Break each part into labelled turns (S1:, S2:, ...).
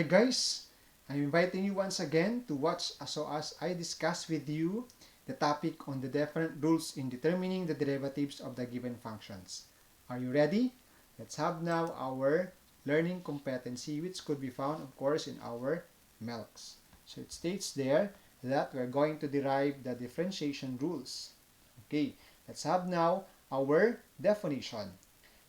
S1: Hi guys, I'm inviting you once again to watch as I discuss with you the topic on the different rules in determining the derivatives of the given functions. Are you ready? Let's have now our learning competency, which could be found of course in our MELCs. So it states there that we're going to derive the differentiation rules. Okay, let's have now our definition.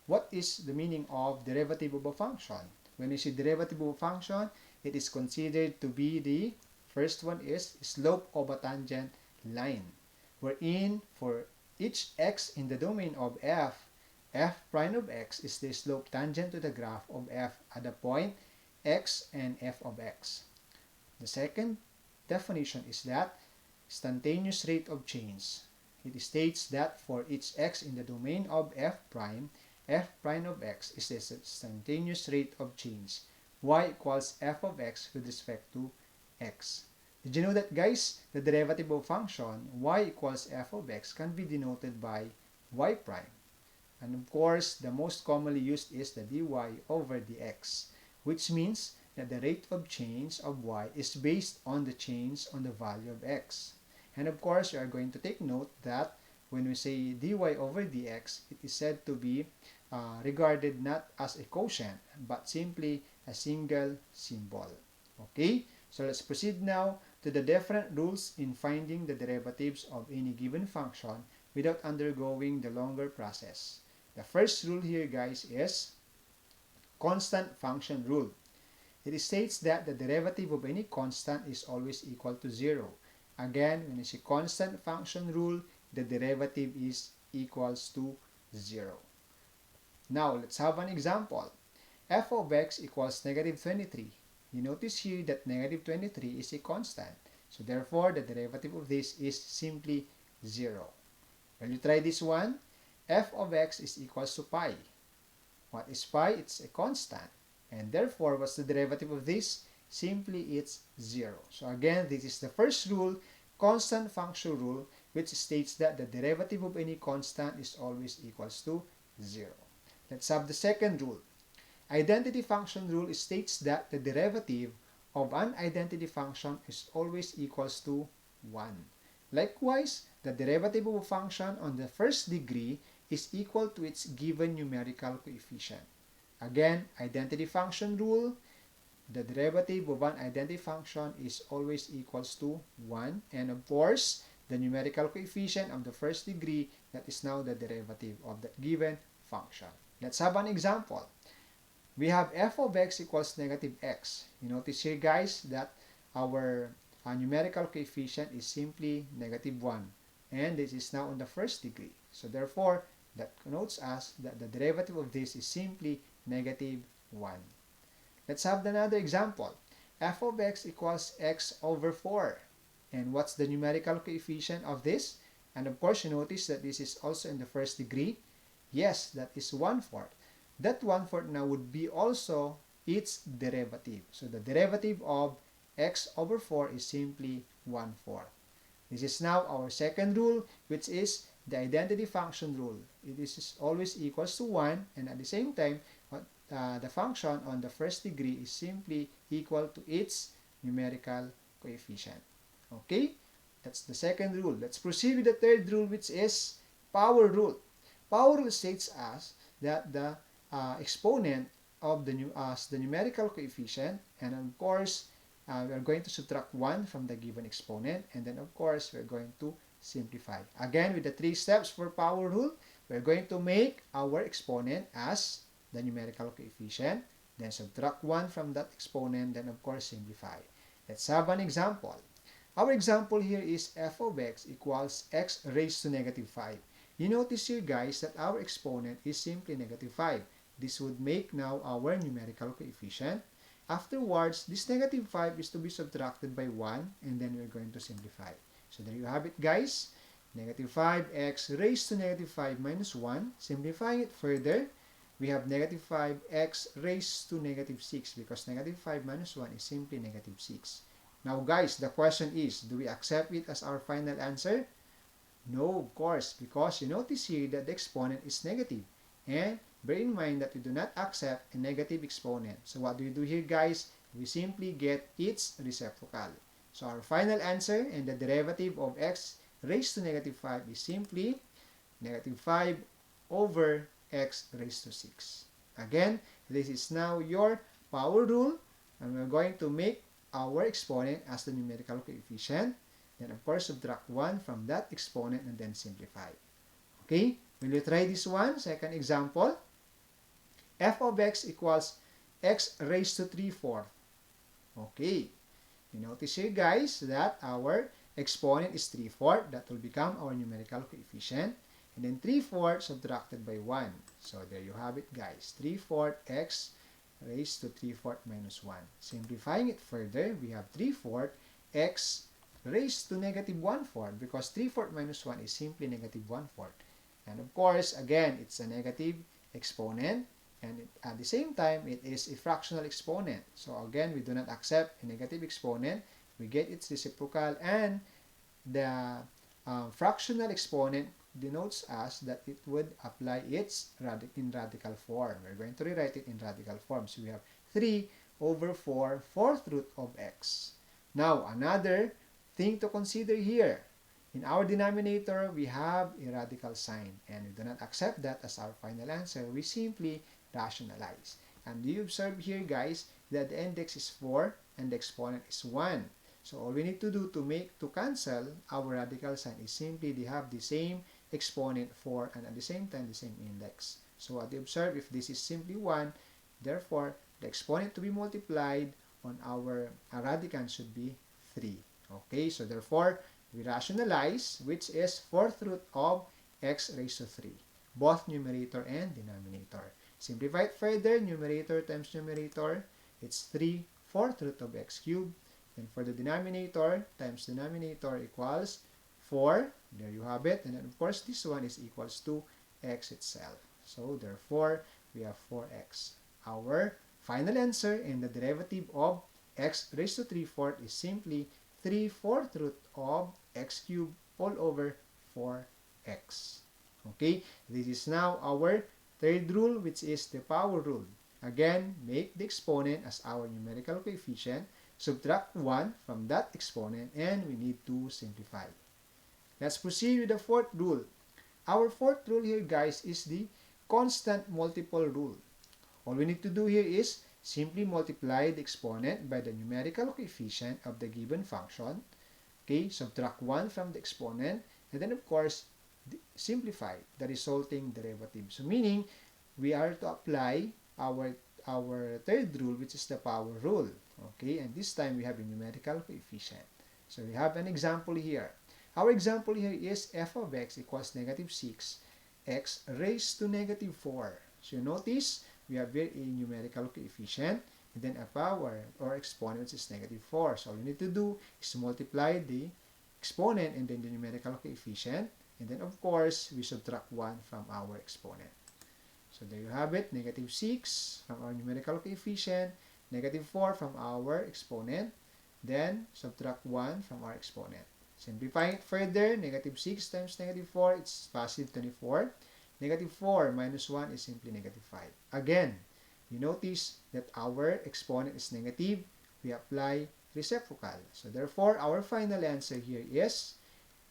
S1: What is the meaning of derivative of a function? When you see derivative of a function, it is considered to be the first one is slope of a tangent line, wherein for each x in the domain of f, f prime of x is the slope tangent to the graph of f at the point x and f of x. The second definition is that instantaneous rate of change. It states that for each x in the domain of f prime of x is the instantaneous rate of change. Y equals f of x with respect to x. Did you know that, guys? The derivative of function y equals f of x can be denoted by y prime. And of course, the most commonly used is the dy over dx, which means that the rate of change of y is based on the change on the value of x. And of course, you are going to take note that when we say dy over dx, it is said to be regarded not as a quotient, but simply a single symbol. Okay, so let's proceed now to the different rules in finding the derivatives of any given function without undergoing the longer process. The first rule here, guys, is constant function rule. It states that the derivative of any constant is always equal to 0. Again, when you see constant function rule, the derivative is equals to 0. Now, let's have an example. F of x equals negative 23. You notice here that negative 23 is a constant. So, therefore, the derivative of this is simply 0. When you try this one, f of x is equals to pi. What is pi? It's a constant. And therefore, what's the derivative of this? Simply it's 0. So, again, this is the first rule, constant function rule, which states that the derivative of any constant is always equals to 0. Let's have the second rule. Identity function rule states that the derivative of an identity function is always equals to 1. Likewise, the derivative of a function on the first degree is equal to its given numerical coefficient. Again, identity function rule, the derivative of an identity function is always equals to 1. And of course, the numerical coefficient of the first degree, that is now the derivative of that given function. Let's have an example. We have f of x equals negative x. You notice here, guys, that our numerical coefficient is simply negative 1. And this is now on the first degree. So therefore, that connotes us that the derivative of this is simply negative 1. Let's have another example. F of x equals x over 4. And what's the numerical coefficient of this? And of course, you notice that this is also in the first degree. Yes, that is 1/4. That 1/4 now would be also its derivative. So the derivative of x over 4 is simply 1/4. This is now our second rule, which is the identity function rule. It is always equals to 1, and at the same time, the function on the first degree is simply equal to its numerical coefficient. Okay, that's the second rule. Let's proceed with the third rule, which is power rule. Power rule states us that the exponent of the numerical coefficient, and of course, we are going to subtract 1 from the given exponent, and then of course, we're going to simplify. Again, with the 3 steps for power rule, we're going to make our exponent as the numerical coefficient, then subtract 1 from that exponent, then of course simplify. Let's have an example. Our example here is f of x equals x raised to negative 5. You notice here, guys, that our exponent is simply negative 5. This would make now our numerical coefficient. Afterwards, this negative 5 is to be subtracted by 1, and then we're going to simplify. So there you have it, guys. Negative 5x raised to negative 5 minus 1. Simplifying it further, we have negative 5x raised to negative 6 because negative 5 minus 1 is simply negative 6. Now, guys, the question is, do we accept it as our final answer? No, of course, because you notice here that the exponent is negative. And bear in mind that we do not accept a negative exponent. So what do you do here, guys? we simply get its reciprocal. So our final answer and the derivative of x raised to negative 5 is simply negative 5 over x raised to 6. Again, this is now your power rule, and we're going to make our exponent as the numerical coefficient. Then, of course, subtract 1 from that exponent and then simplify. Okay? Will you try this one? Second example. F of x equals x raised to 3/4. Okay. You notice here, guys, that our exponent is 3/4. That will become our numerical coefficient. And then 3/4 subtracted by 1. So there you have it, guys. 3/4 x raised to 3/4 minus 1. Simplifying it further, we have 3/4 x raised to negative 1/4 because 3/4 minus 1 is simply negative 1/4. And of course, again, it's a negative exponent. And at the same time, it is a fractional exponent. So again, we do not accept a negative exponent. We get its reciprocal, and the fractional exponent denotes us that it would apply its in radical form. We're going to rewrite it in radical form. So we have 3 over 4 fourth root of x. Now, another thing to consider here. In our denominator, we have a radical sign, and we do not accept that as our final answer. We simply rationalize. And you observe here, guys, that the index is 4 and the exponent is 1. So all we need to do to cancel our radical sign is simply they have the same exponent 4 and at the same time the same index. So what you observe, if this is simply 1, therefore the exponent to be multiplied on our radicand should be 3. Okay, so therefore we rationalize, which is fourth root of x raised to 3, both numerator and denominator. Simplify it further, numerator times numerator, it's 3 fourth root of x cubed. And for the denominator, times denominator equals 4. There you have it. And then, of course, this one is equals to x itself. So, therefore, we have 4x. Our final answer and the derivative of x raised to 3/4 is simply 3/4 root of x cubed all over 4x. Okay, this is now our third rule, which is the power rule. Again, make the exponent as our numerical coefficient, subtract 1 from that exponent, and we need to simplify. Let's proceed with the fourth rule. Our fourth rule here, guys, is the constant multiple rule. All we need to do here is simply multiply the exponent by the numerical coefficient of the given function. Okay, subtract 1 from the exponent, and then, of course, simplify the resulting derivative. So, meaning, we are to apply our third rule, which is the power rule. Okay, and this time we have a numerical coefficient. So we have an example here. Our example here is f of x equals negative 6 x raised to negative 4. So you notice we have here a numerical coefficient and then a power or exponent, which is negative 4. So all we need to do is multiply the exponent and then the numerical coefficient, and then of course we subtract 1 from our exponent. So there you have it, negative 6 from our numerical coefficient, negative 4 from our exponent, then subtract 1 from our exponent. Simplifying it further, negative 6 times negative 4, it's positive 24. Negative 4 minus 1 is simply negative 5. Again, you notice that our exponent is negative. We apply reciprocal. So therefore, our final answer here is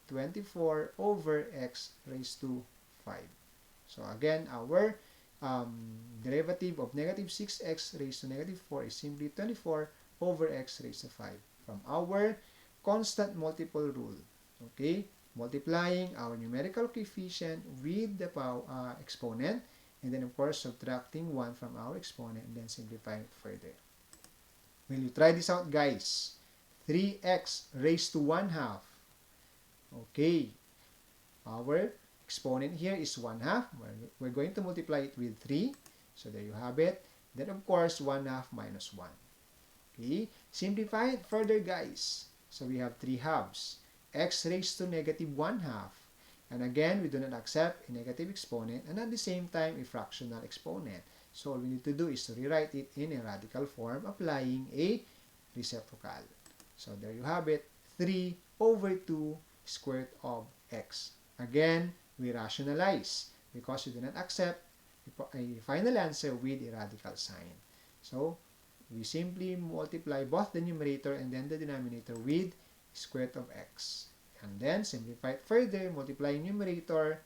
S1: 24 over x raised to 5. So again, our derivative of negative 6x raised to negative 4 is simply 24 over x raised to 5 from our constant multiple rule. Okay, multiplying our numerical coefficient with the exponent, and then of course subtracting 1 from our exponent, and then simplifying it further. Will you try this out, guys? 3x raised to 1/2. Okay, our exponent here is 1/2. We're going to multiply it with 3. So there you have it. Then of course 1/2 minus 1. Okay, simplify it further, guys. So we have 3 halves. X raised to negative 1/2. And again, we do not accept a negative exponent and at the same time a fractional exponent. So all we need to do is to rewrite it in a radical form applying a reciprocal. So there you have it, 3 over 2 square root of x. Again, we rationalize because we do not accept a final answer with a radical sign. So we simply multiply both the numerator and then the denominator with square root of x. And then simplify it further, multiplying numerator,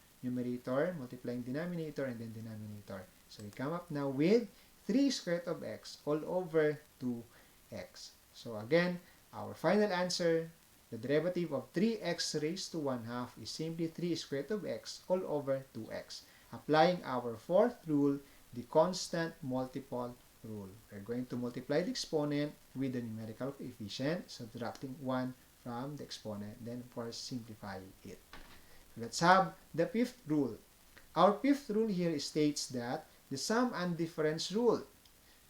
S1: multiplying denominator, and then denominator. So we come up now with 3 square root of x all over 2x. So again, our final answer, the derivative of 3x raised to 1/2 is simply 3 square root of x all over 2x. Applying our fourth rule, the constant multiple rule. We're going to multiply the exponent with the numerical coefficient, subtracting 1 from the exponent, then of course simplify it. Let's have the fifth rule. Our fifth rule here states that the sum and difference rule.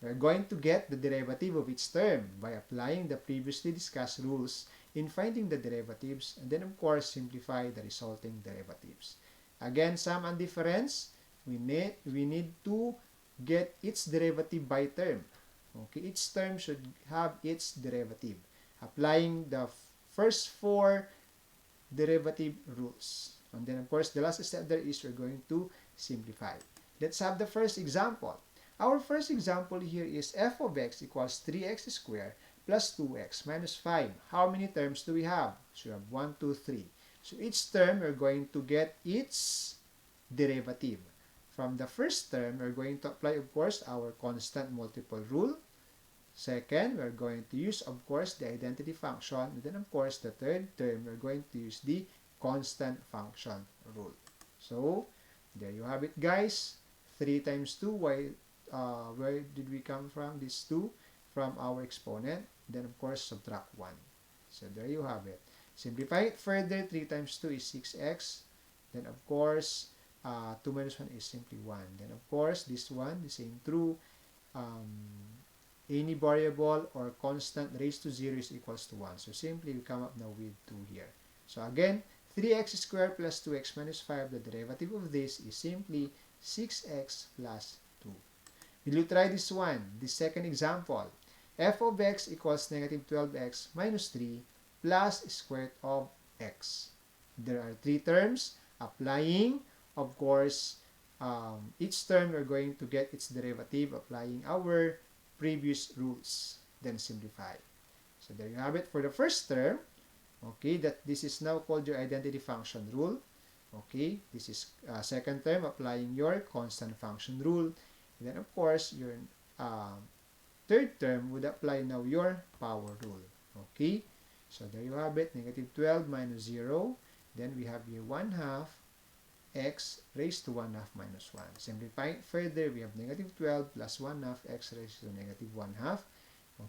S1: We're going to get the derivative of each term by applying the previously discussed rules in finding the derivatives, and then of course simplify the resulting derivatives. Again, sum and difference, we need to get its derivative by term. Okay, each term should have its derivative. Applying the first 4 derivative rules. And then of course the last step there is we're going to simplify. Let's have the first example. Our first example here is f of x equals 3x squared plus 2x minus 5. How many terms do we have? So we have 1, 2, 3. So each term we're going to get its derivative. From the first term, we're going to apply, of course, our constant multiple rule. Second, we're going to use, of course, the identity function. And then, of course, the third term, we're going to use the constant function rule. So, there you have it, guys. 3 times 2, where did we come from? This 2 from our exponent. Then, of course, subtract 1. So, there you have it. Simplify it further. 3 times 2 is 6x. Then, of course, 2 minus 1 is simply 1. Then, of course, this one, the same true. Any variable or constant raised to 0 is equals to 1. So, simply we come up now with 2 here. So, again, 3x squared plus 2x minus 5, the derivative of this is simply 6x plus 2. Will you try this one? The second example. F of x equals negative 12x minus 3 plus square root of x. There are 3 terms. Applying, of course, each term we're going to get its derivative applying our previous rules. Then simplify. So there you have it for the first term. Okay, that this is now called your identity function rule. Okay, this is second term applying your constant function rule. And then of course your third term would apply now your power rule. Okay, so there you have it, negative 12 minus 0. Then we have here 1/2 x raised to 1/2 minus 1. Simplifying further, we have negative 12 plus 1/2 x raised to negative 1/2.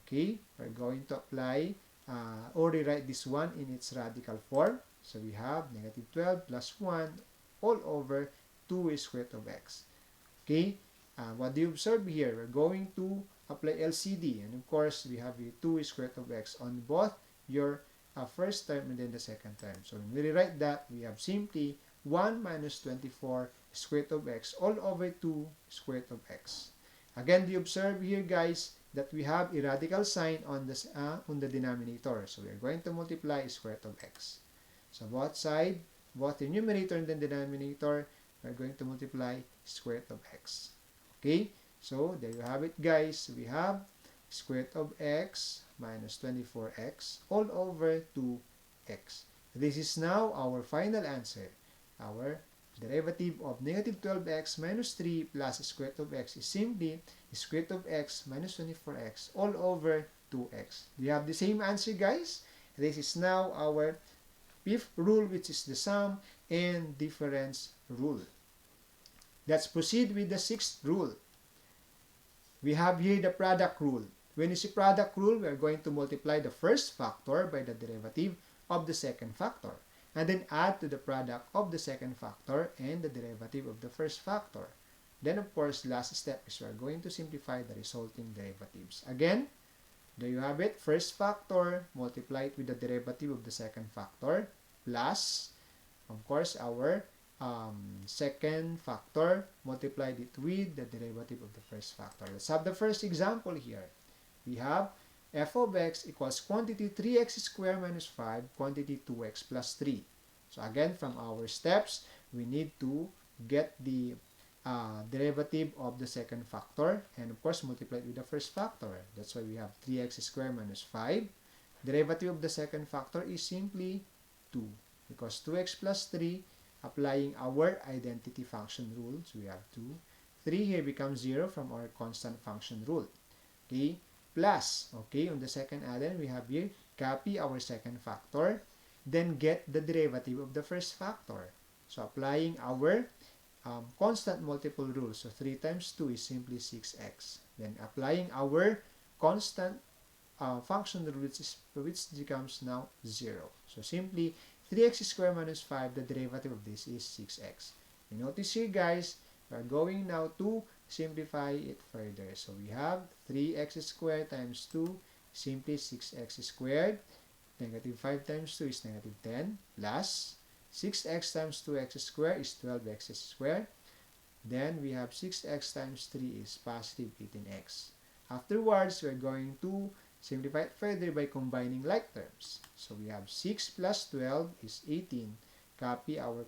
S1: Okay, we're going to apply or rewrite this one in its radical form. So we have negative 12 plus 1 all over 2 square root of x. Okay, what do you observe here? We're going to apply LCD, and of course we have here 2 square root of x on both your first term and then the second term. So when we rewrite that, we have simply 1 minus 24 square root of x all over 2 square root of x. Again, do you observe here, guys, that we have a radical sign on the denominator. So we are going to multiply square root of x. So both sides, both the numerator and the denominator, we are going to multiply square root of x. Okay, so there you have it, guys. We have square root of x minus 24x all over 2x. This is now our final answer. Our derivative of negative 12x minus 3 plus square root of x is simply square root of x minus 24x all over 2x. Do you have the same answer, guys? This is now our fifth rule, which is the sum and difference rule. Let's proceed with the sixth rule. We have here the product rule. When you see product rule, we are going to multiply the first factor by the derivative of the second factor, and then add to the product of the second factor and the derivative of the first factor. Then, of course, last step is we are going to simplify the resulting derivatives. Again, there you have it. First factor multiplied with the derivative of the second factor plus, of course, our second factor multiplied it with the derivative of the first factor. Let's have the first example here. We have f of x equals quantity 3x squared minus 5, quantity 2x plus 3. So again, from our steps, we need to get the derivative of the second factor, and of course multiply it with the first factor. That's why we have 3x squared minus 5. Derivative of the second factor is simply 2, because 2x plus 3, applying our identity function rule, so we have 2. 3 here becomes 0 from our constant function rule. Okay, plus, okay, on the second addend, we have here, copy our second factor, then get the derivative of the first factor. So applying our constant multiple rule, so 3 times 2 is simply 6x. Then applying our constant function rule, which becomes now 0. So simply 3x squared minus 5, the derivative of this is 6x. You notice here, guys, we are going now to simplify it further. So we have 3x squared times 2, simply 6x squared. Negative 5 times 2 is negative 10, plus 6x times 2x squared is 12x squared. Then we have 6x times 3 is positive 18x. Afterwards, we are going to simplify it further by combining like terms. So we have 6 plus 12 is 18. Copy our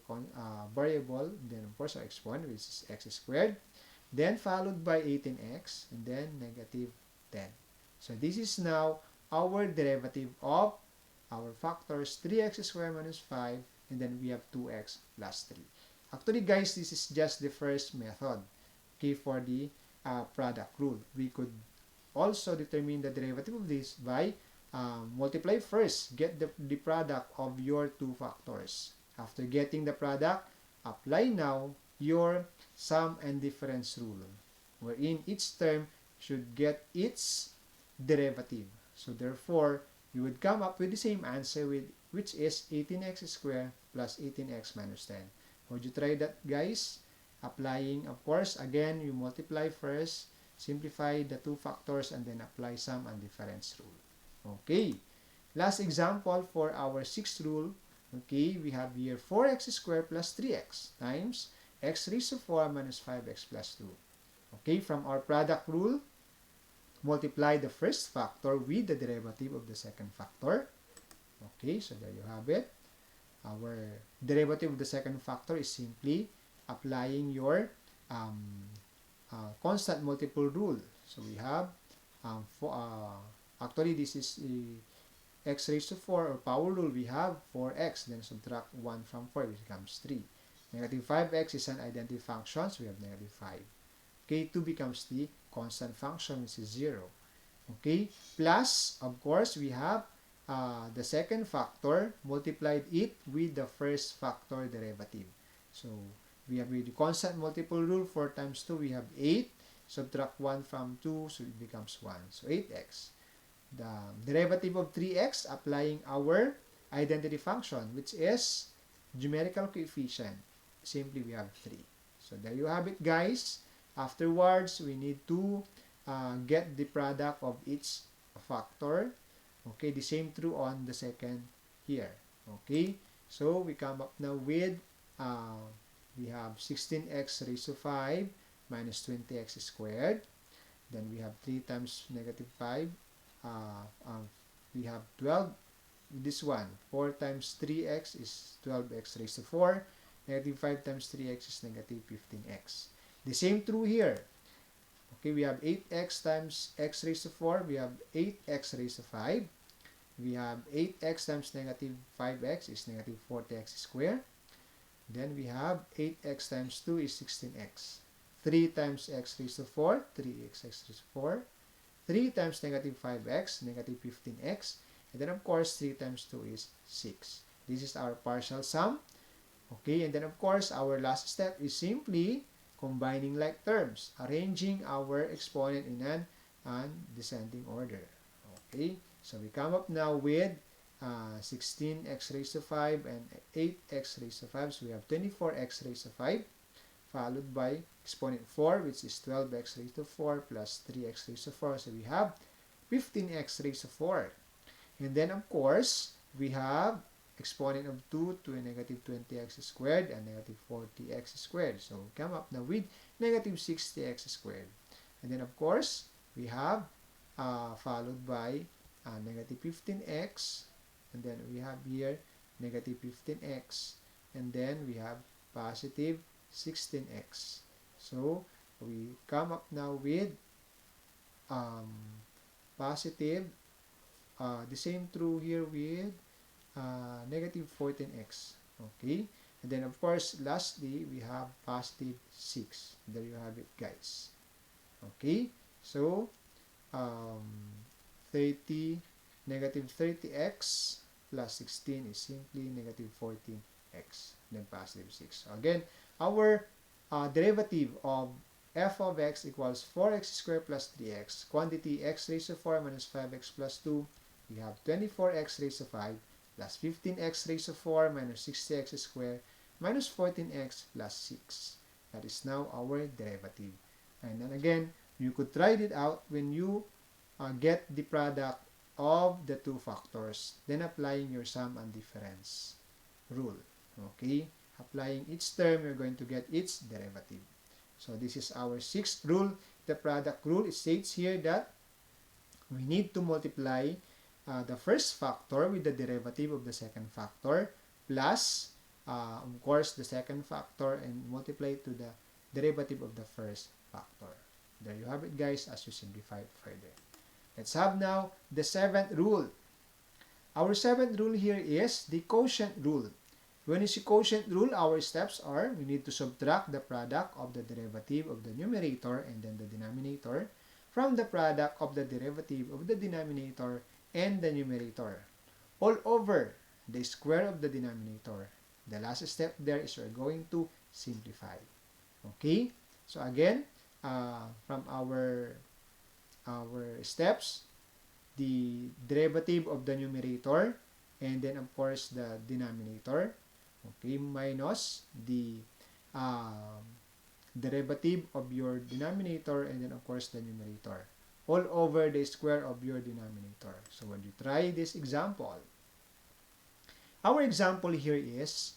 S1: variable, then of course our exponent, which is x squared. Then followed by 18x, and then negative 10. So this is now our derivative of our factors 3x squared minus 5, and then we have 2x plus 3. Actually, guys, this is just the first method, okay, for the product rule. We could also determine the derivative of this by multiply first, get the product of your two factors. After getting the product, apply now your sum and difference rule, wherein each term should get its derivative. So therefore, you would come up with the same answer, which is 18x squared plus 18x minus 10. Would you try that, guys? Applying, of course, again, you multiply first, simplify the two factors, and then apply sum and difference rule. Okay. Last example for our sixth rule. Okay, we have here 4x squared plus 3x times x raised to 4 minus 5x plus 2. Okay, from our product rule, multiply the first factor with the derivative of the second factor. Okay, so there you have it. Our derivative of the second factor is simply applying your constant multiple rule. So we have, actually this is x raised to 4 or power rule. We have 4x, then subtract 1 from 4, which becomes 3. Negative 5x is an identity function, so we have negative 5. Okay, 2 becomes the constant function, which is 0. Okay, plus, of course, we have the second factor, multiplied it with the first factor derivative. So we have with the constant multiple rule, 4 times 2, we have 8. Subtract 1 from 2, so it becomes 1. So 8x. The derivative of 3x, applying our identity function, which is numerical coefficient. Simply, we have 3. So there you have it, guys. Afterwards, we need to get the product of each factor. Okay, the same true on the second here. Okay, so we come up now with, we have 16x raised to 5 minus 20x squared. Then we have 3 times negative 5. We have 12. This one, 4 times 3x is 12x raised to 4. Negative 5 times 3x is negative 15x. The same true here. Okay, we have 8x times x raised to 4. We have 8x raised to 5. We have 8x times negative 5x is negative 40x squared. Then we have 8x times 2 is 16x. 3 times x raised to 4, 3x raised to 4. 3 times negative 5x, negative 15x. And then, of course, 3 times 2 is 6. This is our partial sum. Okay, and then, of course, our last step is simply combining like terms, arranging our exponent in an descending order. Okay, so we come up now with 16x raised to 5 and 8x raised to 5. So we have 24x raised to 5, followed by exponent 4, which is 12x raised to 4 plus 3x raised to 4. So we have 15x raised to 4. And then, of course, we have exponent of 2 to a negative 20x squared and negative 40x squared. So we come up now with negative 60x squared. And then, of course, we have followed by negative 15x. And then we have here negative 15x. And then we have positive 16x. So, we come up now with um, positive, the same true here with negative 14x. Okay, and then of course lastly we have positive 6. There you have it, guys. Okay, so um, 30 negative 30x plus 16 is simply negative 14x, then positive 6. So again, our derivative of f of x equals 4x squared plus 3x, quantity x raised to 4 minus 5x plus 2, we have 24x raised to 5 plus 15x raised to 4 minus 60x squared minus 14x plus 6. That is now our derivative. And then again, you could try it out when you get the product of the two factors, then applying your sum and difference rule. Okay, applying each term, you're going to get its derivative. So this is our sixth rule, the product rule. It states here that we need to multiply the first factor with the derivative of the second factor plus, of course, the second factor and multiply it to the derivative of the first factor. There you have it, guys, as you simplify it further. Let's have now the seventh rule. Our seventh rule here is the quotient rule. When you see quotient rule, our steps are, we need to subtract the product of the derivative of the numerator and then the denominator from the product of the derivative of the denominator and the numerator, all over the square of the denominator. The last step there is we're going to simplify. Okay? So again, from our steps, the derivative of the numerator and then of course the denominator, okay, minus the derivative of your denominator and then of course the numerator, all over the square of your denominator. So when you try this example, our example here is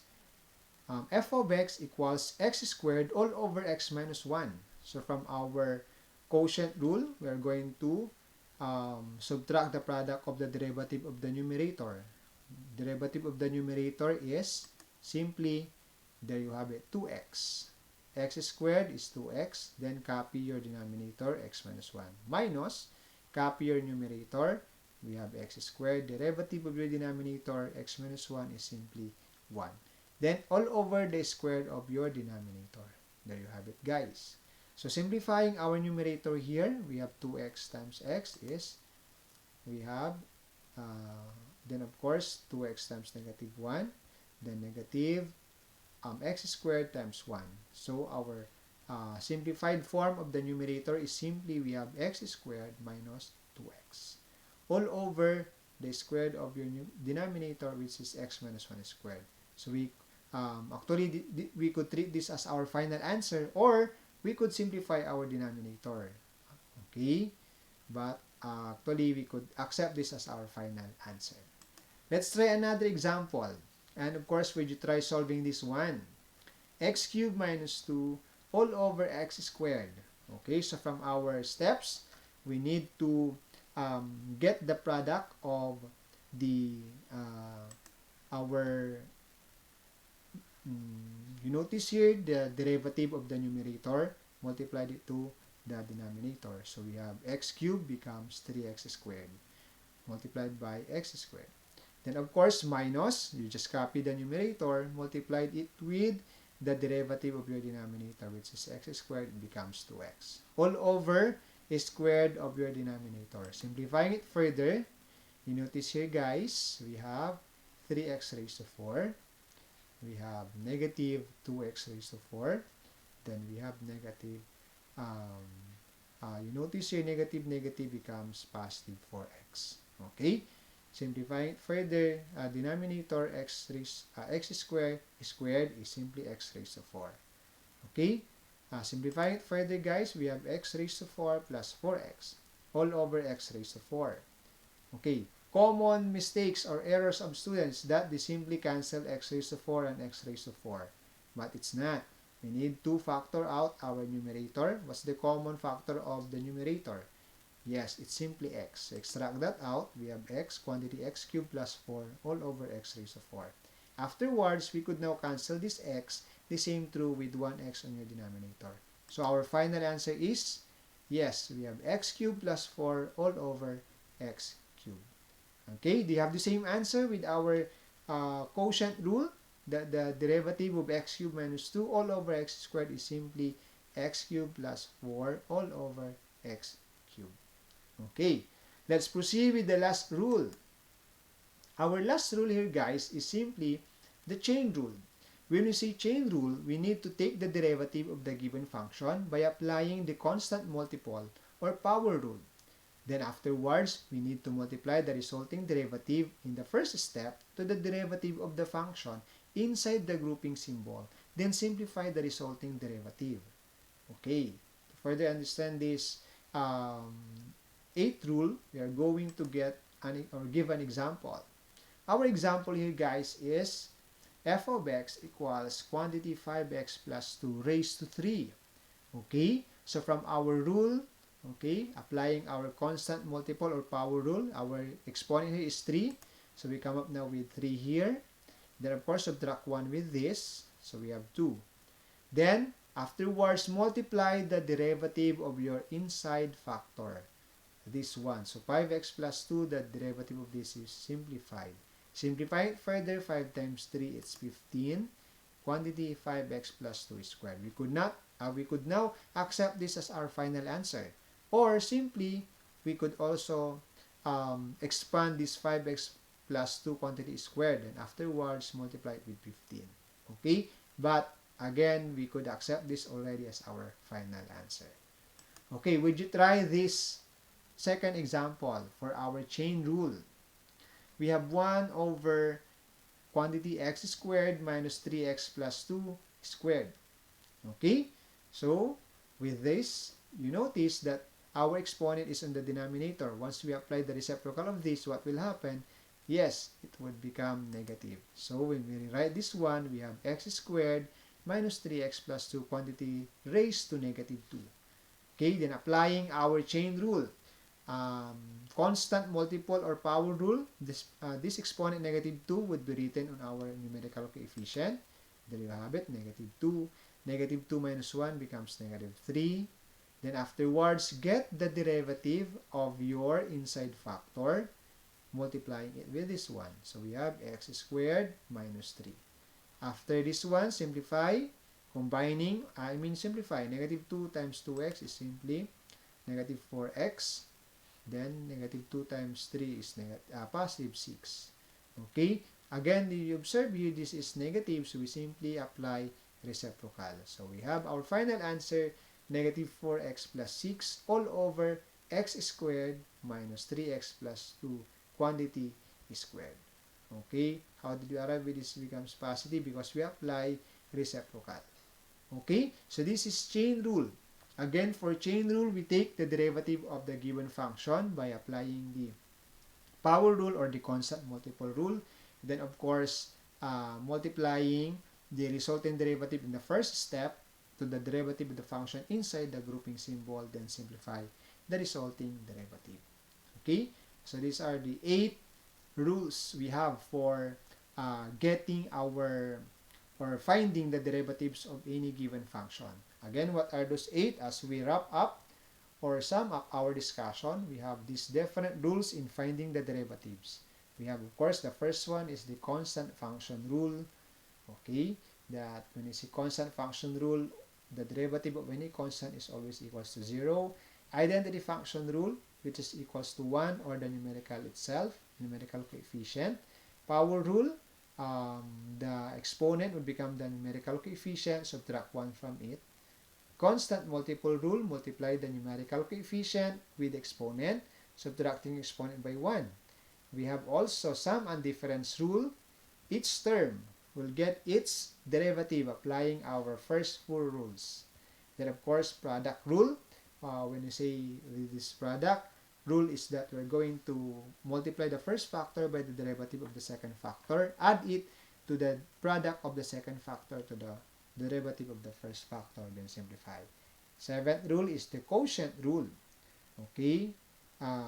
S1: f of x equals x squared all over x minus 1. So from our quotient rule, we are going to subtract the product of the derivative of the numerator. Derivative of the numerator is simply, there you have it, 2x. X squared is 2x, then copy your denominator, x minus 1, minus, copy your numerator, we have x squared, derivative of your denominator, x minus 1 is simply 1. Then all over the square of your denominator. There you have it, guys. So simplifying our numerator here, we have 2x times x is, we have, then of course, 2x times negative 1, then negative x squared times 1. So our simplified form of the numerator is simply, we have x squared minus 2x. All over the square of your denominator, which is x minus 1 squared. So we actually, we could treat this as our final answer, or we could simplify our denominator. Okay? But actually, we could accept this as our final answer. Let's try another example. And of course, when you try solving this one, x cubed minus 2 all over x squared. Okay? So from our steps, we need to get the product of the you notice here the derivative of the numerator multiplied it to the denominator. So we have x cubed becomes 3x squared multiplied by x squared. Then of course minus, you just copy the numerator, multiplied it with the derivative of your denominator, which is x squared, it becomes 2x. All over a squared of your denominator. Simplifying it further, you notice here, guys, we have 3x raised to 4. We have negative 2x raised to 4. Then we have negative, you notice here, negative becomes positive 4x. Okay? Simplifying it further, denominator x squared is simply x raised to 4. Okay? Simplifying it further, guys, we have x raised to 4 plus 4x all over x raised to 4. Okay? Common mistakes or errors of students that they simply cancel x raised to 4 and x raised to 4. But it's not. We need to factor out our numerator. What's the common factor of the numerator? Yes, it's simply x. So extract that out. We have x, quantity x cubed plus 4 all over x raised to 4. Afterwards, we could now cancel this x. The same true with 1x on your denominator. So our final answer is, yes, we have x cubed plus 4 all over x cubed. Okay, do you have the same answer with our quotient rule? The derivative of x cubed minus 2 all over x squared is simply x cubed plus 4 all over x cubed. Okay, let's proceed with the last rule. Our last rule here, guys, is simply the chain rule. When we say chain rule, we need to take the derivative of the given function by applying the constant multiple or power rule. Then afterwards, we need to multiply the resulting derivative in the first step to the derivative of the function inside the grouping symbol. Then simplify the resulting derivative. Okay, to further understand this eighth rule, we are going to give an example. Our example here, guys, is f of x equals quantity 5x plus 2 raised to 3. Okay, so from our rule, okay, applying our constant multiple or power rule, our exponent here is 3. So we come up now with 3 here. Then of course subtract 1 with this. So we have 2. Then afterwards multiply the derivative of your inside factor. This one. So 5x plus 2, the derivative of this is simplified. Simplify it further, 5 times 3, it's 15. Quantity 5x plus 2 squared. We could now accept this as our final answer. Or simply, we could also expand this 5x plus 2 quantity squared and afterwards multiply it with 15. Okay? But again, we could accept this already as our final answer. Okay, would you try this second example for our chain rule? We have 1 over quantity x squared minus 3x plus 2 squared. Okay? So, with this, you notice that our exponent is in the denominator. Once we apply the reciprocal of this, what will happen? Yes, it would become negative. So, when we rewrite this one, we have x squared minus 3x plus 2 quantity raised to negative 2. Okay? Then, applying our chain rule. Constant multiple or power rule, this exponent negative 2 would be written on our numerical coefficient. There you have it, negative 2. Negative 2 minus 1 becomes negative 3. Then afterwards, get the derivative of your inside factor, multiplying it with this one. So we have x squared minus 3. After this one, simplify. Simplify. Negative 2 times 2x is simply negative 4x. Then, negative 2 times 3 is positive 6. Okay? Again, you observe here, this is negative, so we simply apply reciprocal. So, we have our final answer, negative 4x plus 6 all over x squared minus 3x plus 2 quantity squared. Okay? How did we arrive with this becomes positive? Because we apply reciprocal. Okay? So, this is chain rule. Again, for chain rule, we take the derivative of the given function by applying the power rule or the constant multiple rule. Then, of course, multiplying the resulting derivative in the first step to the derivative of the function inside the grouping symbol, then simplify the resulting derivative. Okay? So, these are the 8 rules we have for finding the derivatives of any given function. Again, what are those 8? As we wrap up or sum up our discussion, we have these different rules in finding the derivatives. We have, of course, the first one is the constant function rule. Okay, that when you see constant function rule, the derivative of any constant is always equals to 0. Identity function rule, which is equals to 1 or the numerical itself, numerical coefficient. Power rule, the exponent would become the numerical coefficient, subtract 1 from it. Constant multiple rule, multiply the numerical coefficient with exponent, subtracting exponent by 1. We have also sum and difference rule. Each term will get its derivative applying our first 4 rules. Then of course, product rule. When you say this product rule is that we're going to multiply the first factor by the derivative of the second factor, add it to the product of the second factor to the derivative of the first factor, then simplify. Seventh rule is the quotient rule. Okay,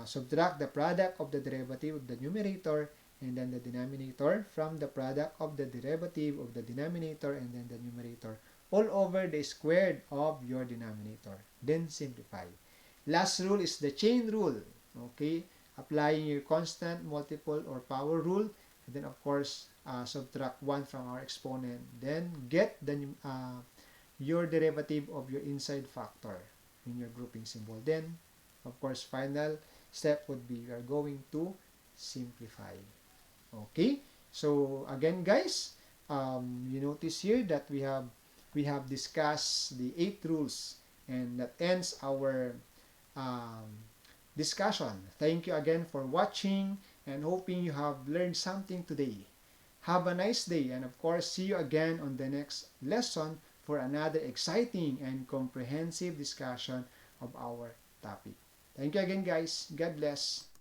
S1: subtract the product of the derivative of the numerator and then the denominator from the product of the derivative of the denominator and then the numerator all over the squared of your denominator. Then simplify. Last rule is the chain rule. Okay? Applying your constant, multiple, or power rule. And then, of course, subtract 1 from our exponent. Then get your derivative of your inside factor in your grouping symbol. Then, of course, final step would be we are going to simplify. Okay? So, again, guys, you notice here that we have discussed the 8 rules, and that ends our um, discussion. Thank you again for watching, and hoping you have learned something today. Have a nice day, and of course, see you again on the next lesson for another exciting and comprehensive discussion of our topic. Thank you again, guys. God bless.